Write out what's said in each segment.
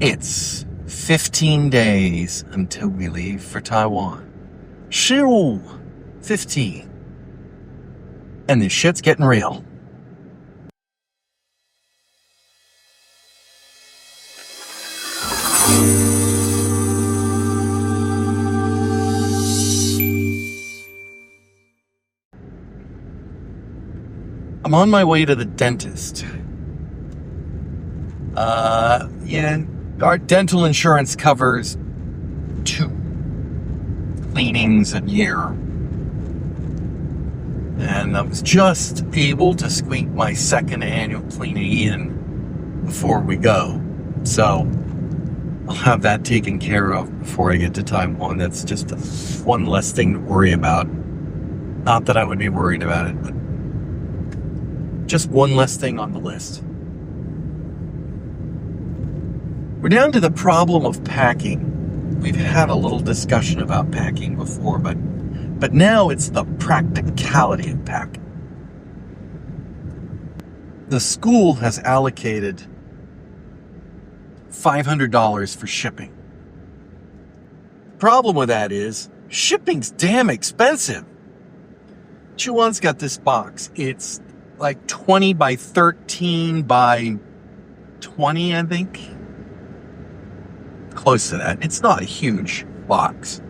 It's 15 days until we leave for Taiwan. Shoo! 15. And this shit's getting real. I'm on my way to the dentist. Our dental insurance covers 2 cleanings a year. And I was just able to squeak my second annual cleaning in before we go. So I'll have that taken care of before I get to Taiwan. That's just one less thing to worry about. Not that I would be worried about it, but just one less thing on the list. We're down to the problem of packing. We've had a little discussion about packing before, but now it's the practicality of packing. The school has allocated $500 for shipping. Problem with that is, shipping's damn expensive. Chu-Wan's got this box. It's like 20 by 13 by 20, I think. Close to that. It's not a huge box.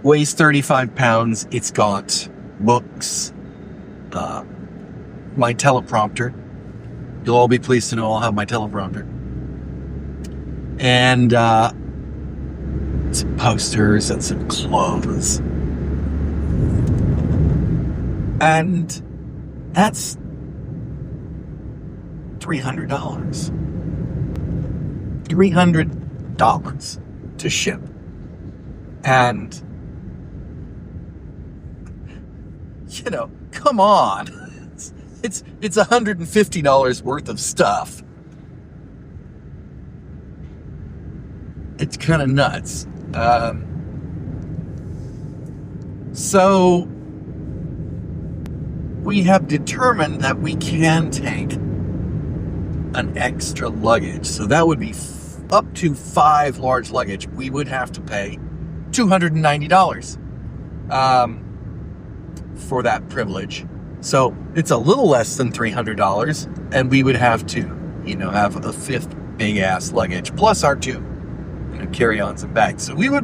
Weighs 35 pounds. It's got books, my teleprompter. You'll all be pleased to know I'll have my teleprompter. And some posters and some clothes. And that's $300. $300 to ship. And, come on. It's $150 worth of stuff. It's kind of nuts. So we have determined that we can take an extra luggage. So that would be up to 5 large luggage. We would have to pay $290 for that privilege. So it's a little less than $300, and we would have to, have a 5th big ass luggage plus our 2, carry-ons and bags. So we would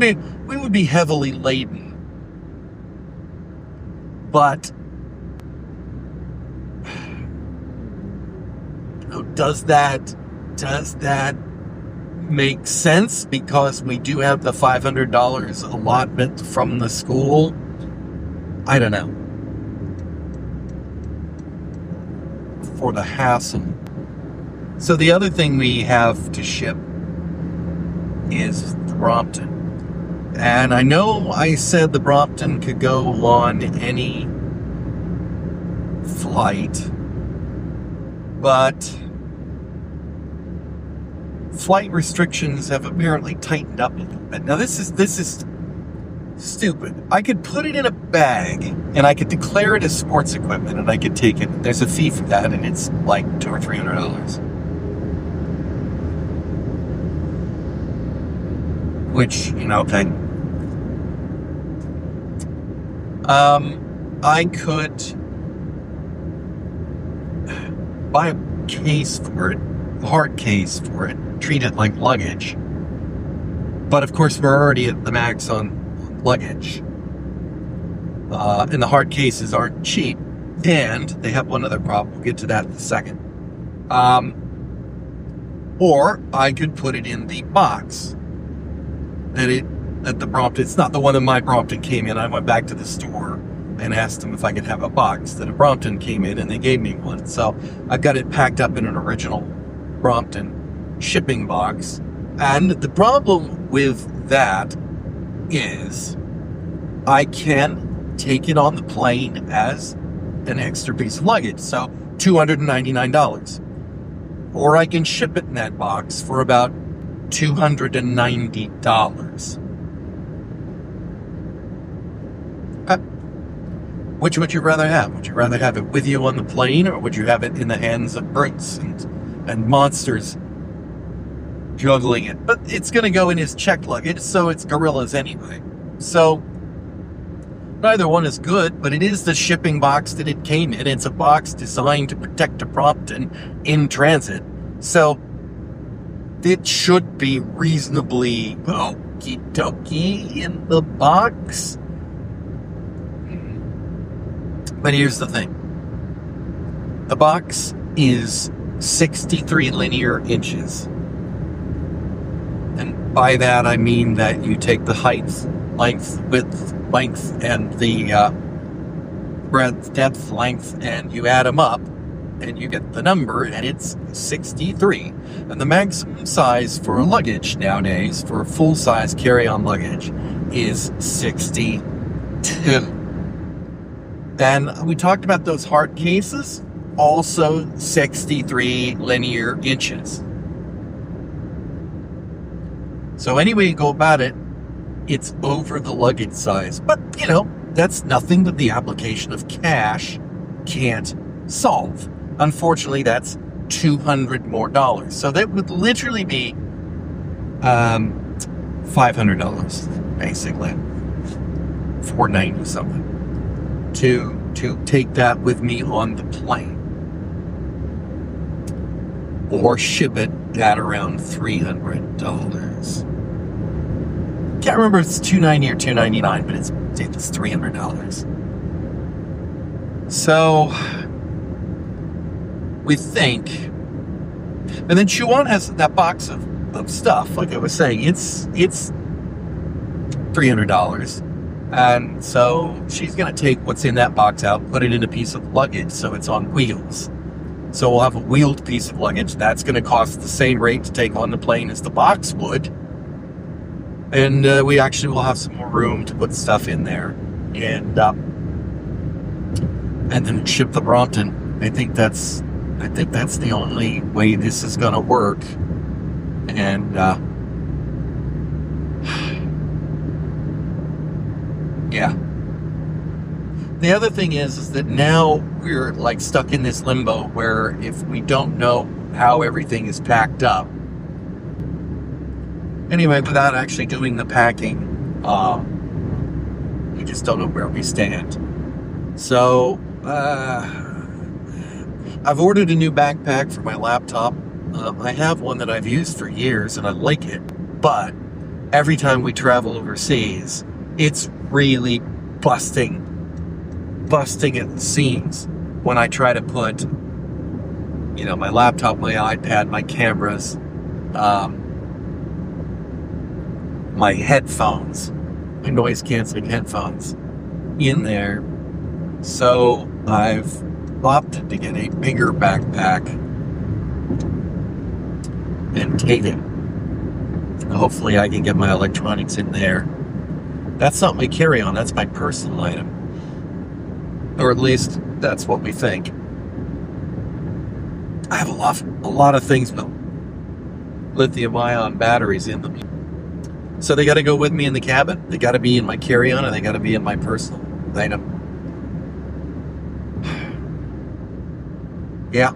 be heavily laden. But does that make sense? Because we do have the $500 allotment from the school. I don't know. For the hassle. So the other thing we have to ship is the Brompton. And I know I said the Brompton could go on any flight, but flight restrictions have apparently tightened up a little bit. Now this is stupid. I could put it in a bag and I could declare it as sports equipment and I could take it. There's a fee for that and it's like $200 or $300. Which, okay. I could buy a case for it, a hard case for it, treat it like luggage. But of course, we're already at the max on luggage. And the hard cases aren't cheap. And they have one other problem. We'll get to that in a second. Or I could put it in the box that the Brompton, it's not the one that my Brompton came in. I went back to the store and asked them if I could have a box that a Brompton came in, and they gave me one. So I've got it packed up in an original Brompton shipping box. And the problem with that is I can take it on the plane as an extra piece of luggage. So $299. Or I can ship it in that box for about $290. Which would you rather have? Would you rather have it with you on the plane, or would you have it in the hands of brutes and monsters juggling it. But it's going to go in his checked luggage, so it's gorillas anyway. So neither one is good, but it is the shipping box that it came in. It's a box designed to protect a Brompton in transit. So it should be reasonably okie dokie in the box. But here's the thing. The box is 63 linear inches. And by that I mean that you take the height, length, width, length, and the breadth, depth, length, and you add them up, and you get the number, and it's 63. And the maximum size for a luggage nowadays, for a full-size carry-on luggage, is 62. And we talked about those hard cases, also 63 linear inches. So any way you go about it, it's over the luggage size. But, you know, that's nothing that the application of cash can't solve. Unfortunately, that's $200 more. So that would literally be $500, basically. $490 something. To take that with me on the plane. Or ship it at around $300. Can't remember if it's $290 or $299, but it's $300. So we think, and then Chu-Wan has that box of stuff. Like I was saying, it's $300. And so she's going to take what's in that box out, put it in a piece of luggage so it's on wheels. So we'll have a wheeled piece of luggage. That's going to cost the same rate to take on the plane as the box would. And we actually will have some more room to put stuff in there. And then ship the Brompton. I think that's the only way this is going to work. And yeah. The other thing is that now we're like stuck in this limbo where if we don't know how everything is packed up, anyway, without actually doing the packing, we just don't know where we stand. So I've ordered a new backpack for my laptop. I have one that I've used for years and I like it, but every time we travel overseas, it's really busting at the seams when I try to put, you know, my laptop, my iPad, my cameras, my headphones, my noise canceling headphones in there. So I've opted to get a bigger backpack and take it. Hopefully I can get my electronics in there. That's not my carry-on, that's my personal item. Or at least, that's what we think. I have a lot of things with lithium-ion batteries in them. So they got to go with me in the cabin, they got to be in my carry-on, and they got to be in my personal item. Yeah.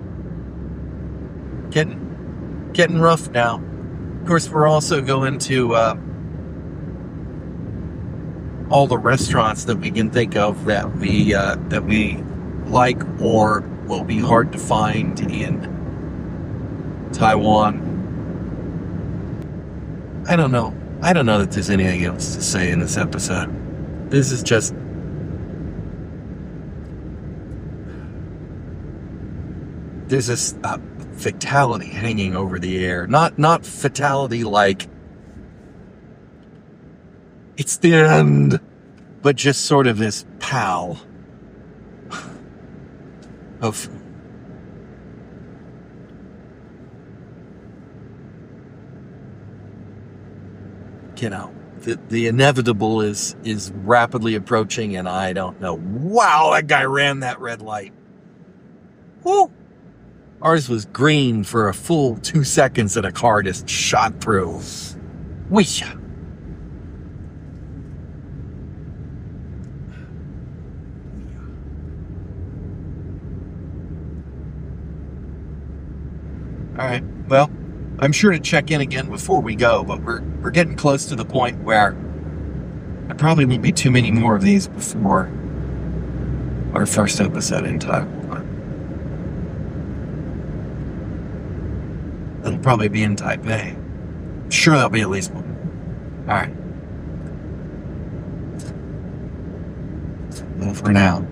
Getting rough now. Of course, we're also going to all the restaurants that we can think of that we like or will be hard to find in Taiwan. I don't know that there's anything else to say in this episode. This is just there's this fatality hanging over the air. Not fatality like it's the end, but just sort of this pall of you know, the inevitable is rapidly approaching, and I don't know. Wow, that guy ran that red light. Woo! Ours was green for a full 2 seconds and a car just shot through. Whoosh! Alright, well, I'm sure to check in again before we go, but we're getting close to the point where there probably won't be too many more of these before our first episode in Taiwan. It'll probably be in Taipei. I'm sure there'll be at least one. All right. Well, for now.